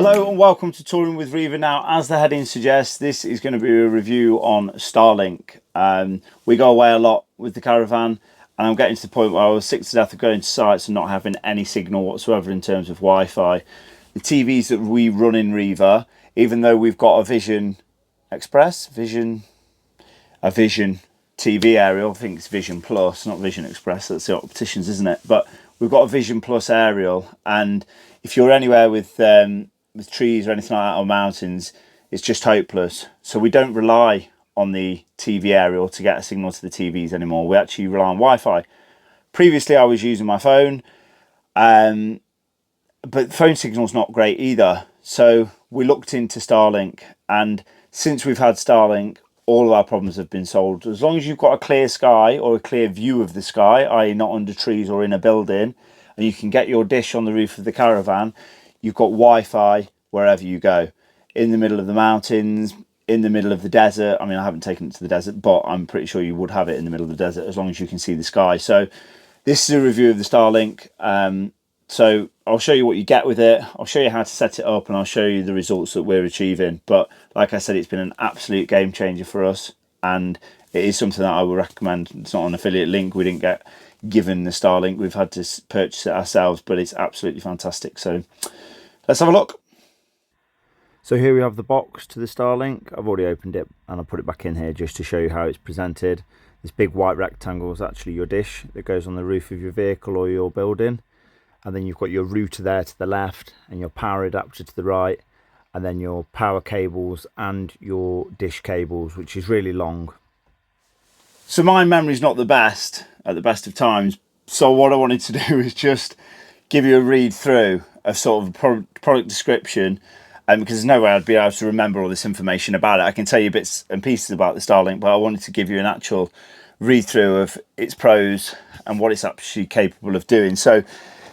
Hello and welcome to Touring with Riva. Now, as the heading suggests, this is going to be a review on Starlink. We go away a lot with the caravan, and I'm getting to the point where I was sick to death of going to sites and not having any signal whatsoever in terms of Wi-Fi. The TVs that we run in Riva, even though we've got a Vision TV aerial, I think it's Vision Plus, not Vision Express, that's the opticians, isn't it? But we've got a Vision Plus aerial, and if you're anywhere with trees or anything like that or mountains, it's just hopeless. So we don't rely on the TV aerial to get a signal to the TVs anymore. We actually rely on Wi-Fi. Previously I was using my phone, but phone signal's not great either. So we looked into Starlink, and since we've had Starlink, all of our problems have been solved. As long as you've got a clear sky or a clear view of the sky, i.e. not under trees or in a building, and you can get your dish on the roof of the caravan, you've got Wi-Fi wherever you go. In the middle of the mountains, in the middle of the desert. I mean, I haven't taken it to the desert, but I'm pretty sure you would have it in the middle of the desert as long as you can see the sky. So this is a review of the Starlink. So I'll show you what you get with it. I'll show you how to set it up, and I'll show you the results that we're achieving. But like I said, it's been an absolute game changer for us, and it is something that I would recommend. It's not an affiliate link. We didn't get given the Starlink. We've had to purchase it ourselves, but it's absolutely fantastic. So let's have a look. So here we have the box to the Starlink. I've already opened it and I put it back in here just to show you how it's presented. This big white rectangle is actually your dish that goes on the roof of your vehicle or your building. And then you've got your router there to the left and your power adapter to the right, and then your power cables and your dish cables, which is really long. So my memory's not the best at the best of times. So what I wanted to do is just give you a read through of sort of a product description, because there's no way I'd be able to remember all this information about it. I can tell you bits and pieces about the Starlink, but I wanted to give you an actual read through of its pros and what it's actually capable of doing. So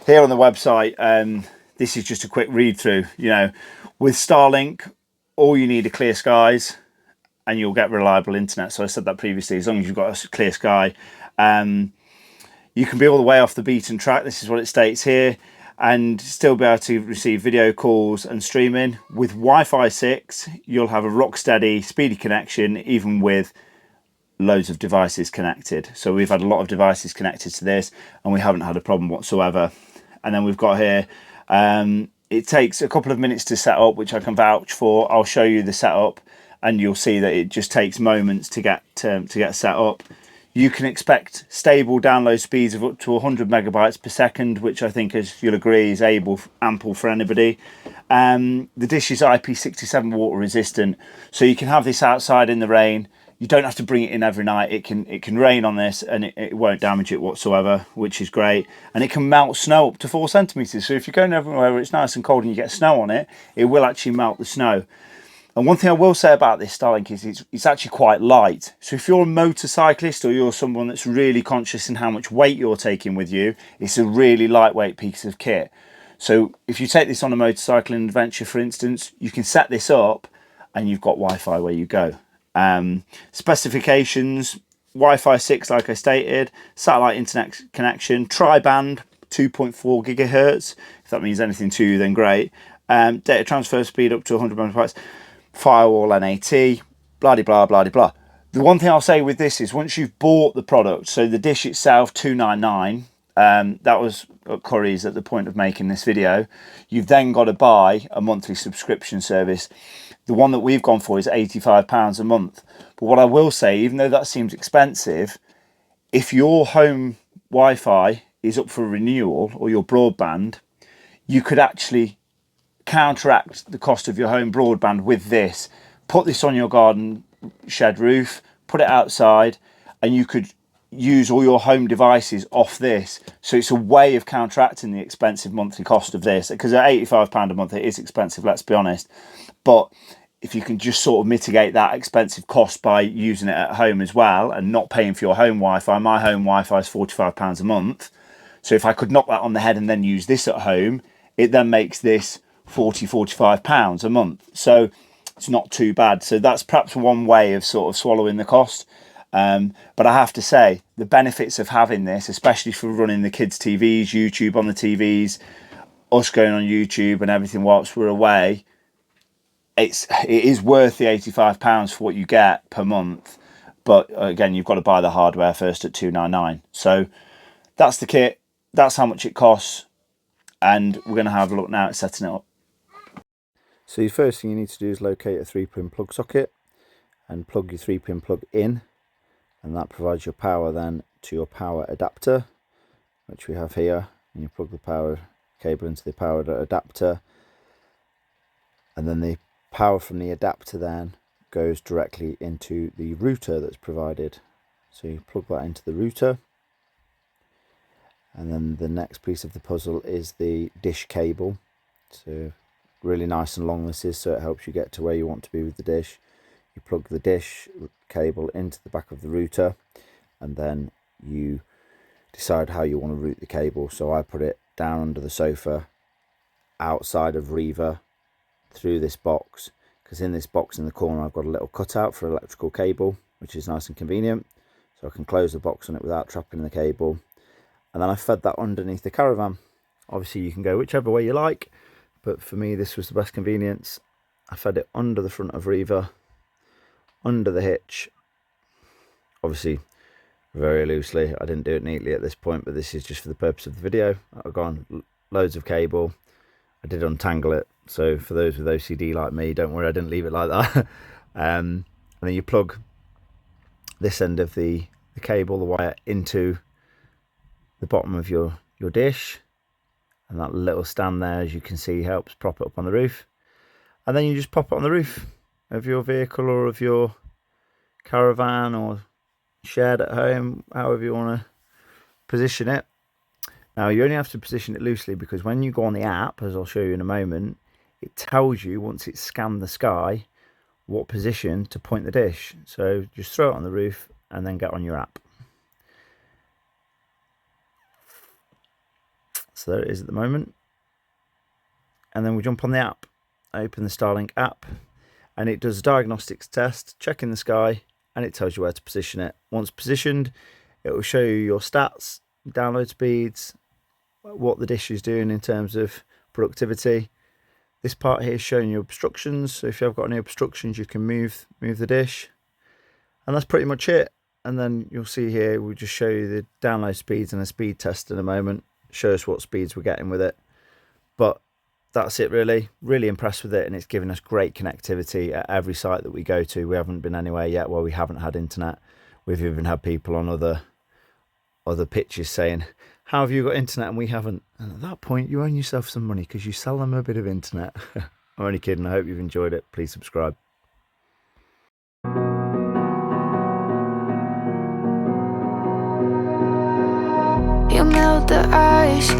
here on the website, this is just a quick read through. You know, with Starlink, all you need are clear skies and you'll get reliable internet. So I said that previously, as long as you've got a clear sky, you can be all the way off the beaten track. This is what it states here, and still be able to receive video calls and streaming. With Wi-Fi 6, you'll have a rock steady, speedy connection, even with loads of devices connected. So we've had a lot of devices connected to this and we haven't had a problem whatsoever. And then we've got here, it takes a couple of minutes to set up, which I can vouch for. I'll show you the setup and you'll see that it just takes moments to get set up. You can expect stable download speeds of up to 100 megabytes per second, which I think, as you'll agree, is ample for anybody. The dish is IP67 water resistant, so you can have this outside in the rain. You don't have to bring it in every night. It can rain on this and it won't damage it whatsoever, which is great. And it can melt snow up to 4 centimeters. So if you're going everywhere where it's nice and cold and you get snow on it, it will actually melt the snow. And one thing I will say about this Starlink is it's actually quite light. So if you're a motorcyclist or you're someone that's really conscious in how much weight you're taking with you, it's a really lightweight piece of kit. So if you take this on a motorcycling adventure, for instance, you can set this up and you've got Wi-Fi where you go. Specifications: Wi-Fi 6, like I stated, satellite internet connection, tri-band 2.4 gigahertz. If that means anything to you, then great. Data transfer speed up to 100 megabytes. Firewall NAT, blah de blah blah de blah. The one thing I'll say with this is, once you've bought the product, so the dish itself $299, that was at Curry's at the point of making this video, you've then got to buy a monthly subscription service. The one that we've gone for is £85 a month. But what I will say, even though that seems expensive, if your home Wi-Fi is up for renewal or your broadband, you could actually counteract the cost of your home broadband with this. Put this on your garden shed roof, put it outside, and you could use all your home devices off this. So it's a way of counteracting the expensive monthly cost of this, because at £85 a month it is expensive, let's be honest. But if you can just sort of mitigate that expensive cost by using it at home as well and not paying for your home Wi-Fi. My home Wi-Fi is £45 a month. So if I could knock that on the head and then use this at home, it then makes this £45 a month. So it's not too bad. So that's perhaps one way of sort of swallowing the cost. But I have to say, the benefits of having this, especially for running the kids' TVs, YouTube on the TVs, us going on YouTube and everything whilst we're away, it is worth the £85 for what you get per month. But again, you've got to buy the hardware first at £299. So that's the kit. That's how much it costs. And we're going to have a look now at setting it up. So the first thing you need to do is locate a 3-pin plug socket and plug your 3-pin plug in. And that provides your power then to your power adapter, which we have here. And you plug the power cable into the power adapter. And then the power from the adapter then goes directly into the router that's provided. So you plug that into the router. And then the next piece of the puzzle is the dish cable. So really nice and long this is, so it helps you get to where you want to be with the dish. You plug the dish cable into the back of the router, and then you decide how you want to route the cable. So I put it down under the sofa, outside of Riva, through this box, because in this box in the corner I've got a little cutout for electrical cable, which is nice and convenient. So I can close the box on it without trapping the cable. And then I fed that underneath the caravan. Obviously you can go whichever way you like, but for me this was the best convenience. I fed it under the front of Riva, under the hitch, obviously very loosely. I didn't do it neatly at this point, but this is just for the purpose of the video. I've gone loads of cable. I did untangle it, so for those with OCD like me, don't worry, I didn't leave it like that. And then you plug this end of the cable, the wire, into the bottom of your dish, and that little stand there, as you can see, helps prop it up on the roof. And then you just pop it on the roof of your vehicle or of your caravan or shed at home, however you want to position it. Now you only have to position it loosely, because when you go on the app, as I'll show you in a moment, it tells you, once it's scanned the sky, what position to point the dish. So just throw it on the roof and then get on your app. So there it is at the moment. And then we jump on the app, open the Starlink app, and it does a diagnostics test, checking the sky, and it tells you where to position it. Once positioned, it will show you your stats, download speeds, what the dish is doing in terms of productivity. This part here is showing you obstructions, so if you have got any obstructions you can move the dish. And that's pretty much it. And then you'll see here, we'll just show you the download speeds and a speed test in a moment. Show us what speeds we're getting with it. But that's it really. Really impressed with it, and it's given us great connectivity at every site that we go to. We haven't been anywhere yet where we haven't had internet. We've even had people on other pitches saying, how have you got internet and we haven't? And at that point you earn yourself some money, because you sell them a bit of internet. I'm only kidding. I hope you've enjoyed it. Please subscribe. You melt the ice